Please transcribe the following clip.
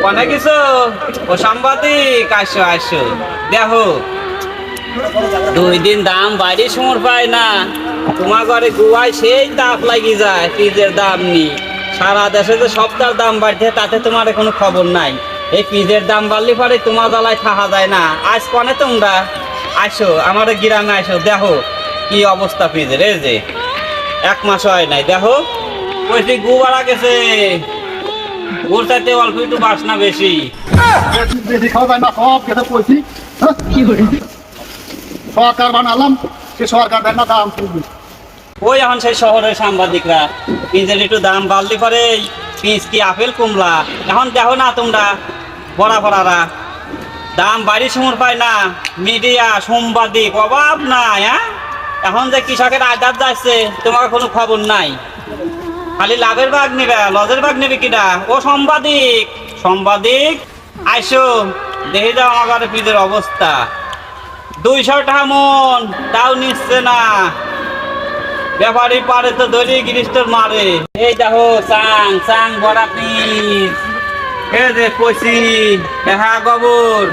কোনে কিছু ও সাংবাদিক আসো আসো দেখো 2 দিন দাম বাইরে সমর পায় না তোমার ঘরে গুয়ায় সেই তাপ লাগি যায় পিজের দাম নি সারা দেশে যে সপ্তাহ দাম বাড়ছে তাতে তোমার কোনো খবর নাই এই পিজের দাম বাড়লে পরে তোমার জ্বালায় থাকা যায় না আজ কোনে তোমরা আসো আমার গ্রামে আসো দেখো কি অবস্থা পিজের এই যে 1 মাস হয় নাই দেখো কইছি গু বাড়া গেছে গুড় চাইতে অল্প একটু বাসনা বেশি বেশি খাওয়া যায় না সব খেতে পড়ছি সরকার বানালাম সে সরকার দেয় না দাম ওই এখন সেই শহরের সাংবাদিকরা পিজের একটু দাম বাড়লি পরে পিস কি আপেল কমলা এখন দেখো না তোমরা বড়া বড়ারা দাম বাড়ি সমর পায় না মিডিয়া সাংবাদিক অভাব নাই হ্যাঁ এখন যে কৃষকের আঘাত যাচ্ছে তোমার কোনো খবর নাই খালি লাভের ভাগ নেবে লজের ভাগ নেবে কিনা ও সাংবাদিক সাংবাদিক আইসো দেখে যাও আমার পিজের অবস্থা 200 টাকা মন তাও নিচ্ছে না ব্যাপারী পারে তো ধরে গিরিস্টর মারে এই দেখো চাং চাং বড়া পিস এই যে কইছি হ্যাঁ গোবর